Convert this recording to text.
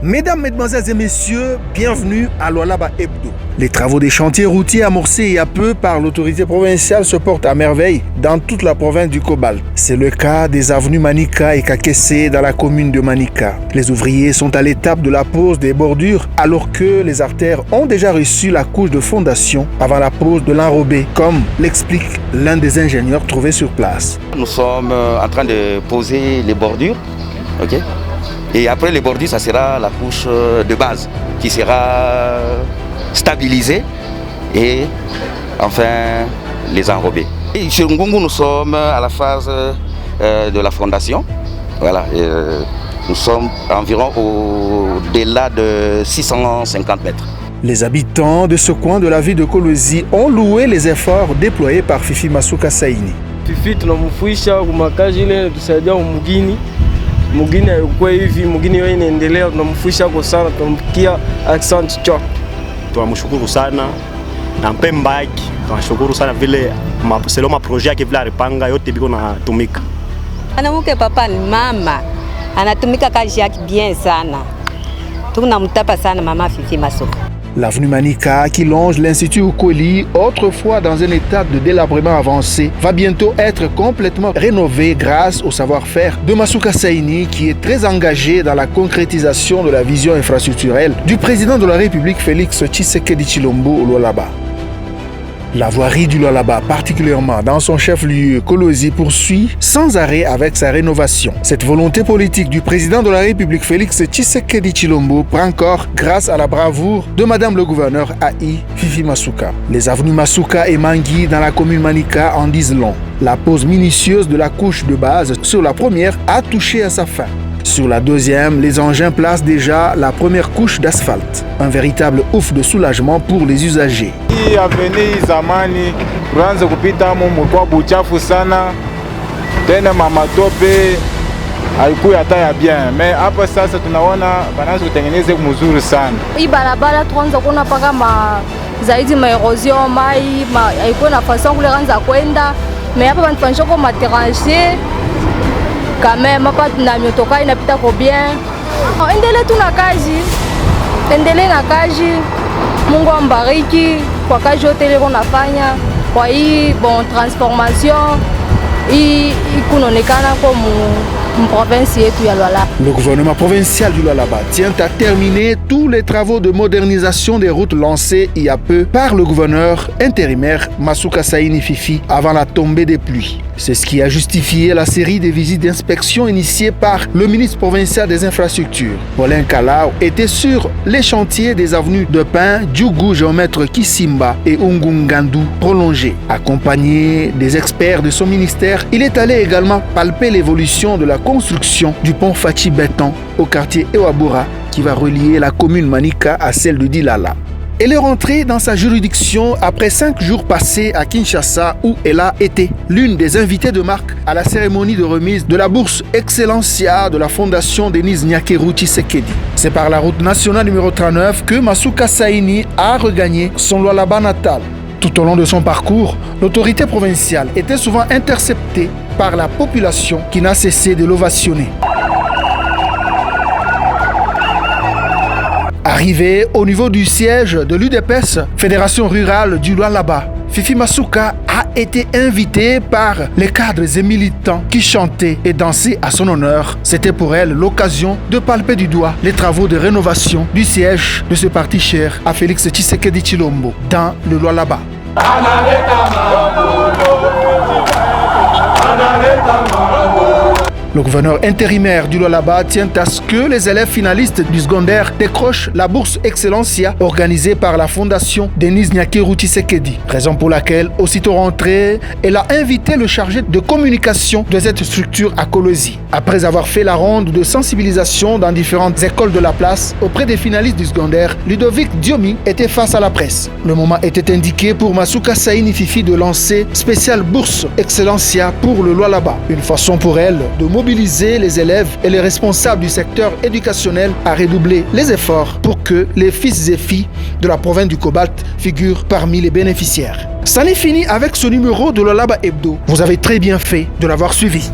Mesdames, Mesdemoiselles et Messieurs, bienvenue à Lualaba Hebdo. Les travaux des chantiers routiers amorcés il y a peu par l'autorité provinciale se portent à merveille dans toute la province du Cobalt. C'est le cas des avenues Manika et Kakessé dans la commune de Manika. Les ouvriers sont à l'étape de la pose des bordures alors que les artères ont déjà reçu la couche de fondation avant la pose de l'enrobé, comme l'explique l'un des ingénieurs trouvés sur place. Nous sommes en train de poser les bordures, ok? Et après les bordures, ça sera la couche de base qui sera stabilisée et enfin les enrobés. Et chez Ngungu, nous sommes à la phase de la fondation. Voilà, nous sommes environ au-delà de 650 mètres. Les habitants de ce coin de la ville de Kolwezi ont loué les efforts déployés par Fifi Masuka Saini. Fifi tunamfuisha kumakazi ile tusaidia mugini. Mugini kwa hivi mugini yeye inaendelea tunamfuisha kwa sana tunamkia accent chok. Tunamshukuru sana na Mpembaki tunashukuru sana vile seloma projet yake vile alipanga yote biko na tumika. Anamuke papa ni mama anatumika kazi yake bien sana. Tunamtapa sana mama Fifi Masuka. L'avenue Manika, qui longe l'Institut Ukoli, autrefois dans un état de délabrement avancé, va bientôt être complètement rénovée grâce au savoir-faire de Masuka Saini, qui est très engagé dans la concrétisation de la vision infrastructurelle du président de la République Félix Tshisekedi Tshilombo au Lualaba. La voirie du Lualaba, particulièrement dans son chef-lieu Kolwezi, poursuit sans arrêt avec sa rénovation. Cette volonté politique du président de la République Félix Tshisekedi Tshilombo prend corps grâce à la bravoure de Madame le gouverneur AI Fifi Masuka. Les avenues Masuka et Mangui dans la commune Manika en disent long. La pose minutieuse de la couche de base sur la première a touché à sa fin. Sur la deuxième, les engins placent déjà la première couche d'asphalte. Un véritable ouf de soulagement pour les usagers. Avenue zamani tuanze kupita mumukwa buchafu sana tena mamatope haikuwa hata ya bien mais hapa sasa tunaona banaanza kutengeneza mzuri sana. Hii barabara tuanza kuona paka zaidi erosion mai haikuwa na façon kule kanza kwenda mais hapa banafanyisha kwa materanger quand même hapa tuna miotoka inapita kwa bien. Endelee tuna kazi. Endelee na kazi. Mungu ambariki kwa kazi yote ile unafanya kwa hii transformation hii kunaonekana kwa province yetu ya Lualaba. Le gouvernement provincial du Lualaba tient à terminer tous les travaux de modernisation des routes lancés il y a peu par le gouverneur intérimaire Masuka Saini Fifi avant la tombée des pluies. C'est ce qui a justifié la série de visites d'inspection initiées par le ministre provincial des infrastructures. Paulin Kalao était sur les chantiers des avenues de Pin, Djougou, Géomètre Kisimba et Ungungandu prolongés. Accompagné des experts de son ministère, il est allé également palper l'évolution de la construction du pont Fachi Béton au quartier Ewabura qui va relier la commune Manika à celle de Dilala. Elle est rentrée dans sa juridiction après 5 jours passés à Kinshasa où elle a été l'une des invitées de marque à la cérémonie de remise de la bourse Excellencia de la fondation Denise Nyakeru Tshisekedi. C'est par la route nationale numéro 39 que Masuka Saini a regagné son Lualaba natal. Tout au long de son parcours, l'autorité provinciale était souvent interceptée par la population qui n'a cessé de l'ovationner. Arrivé au niveau du siège de l'UDPS, Fédération rurale du Lualaba, Fifi Masuka a été invitée par les cadres et militants qui chantaient et dansaient à son honneur. C'était pour elle l'occasion de palper du doigt les travaux de rénovation du siège de ce parti cher à Félix Tshisekedi Tshilombo dans le Lualaba. Le gouverneur intérimaire du Lualaba tient à ce que les élèves finalistes du secondaire décrochent la bourse Excellencia organisée par la fondation Denise Nyakeru Tshisekedi. Raison pour laquelle, aussitôt rentrée, elle a invité le chargé de communication de cette structure à Kolwezi. Après avoir fait la ronde de sensibilisation dans différentes écoles de la place auprès des finalistes du secondaire, Ludovic Diomi était face à la presse. Le moment était indiqué pour Masuka Saini Fifi de lancer spéciale bourse Excellencia pour le Lualaba. Une façon pour elle de mobiliser les élèves et les responsables du secteur éducationnel à redoubler les efforts pour que les fils et filles de la province du Cobalt figurent parmi les bénéficiaires. Ça n'est fini avec ce numéro de Lualaba Hebdo. Vous avez très bien fait de l'avoir suivi.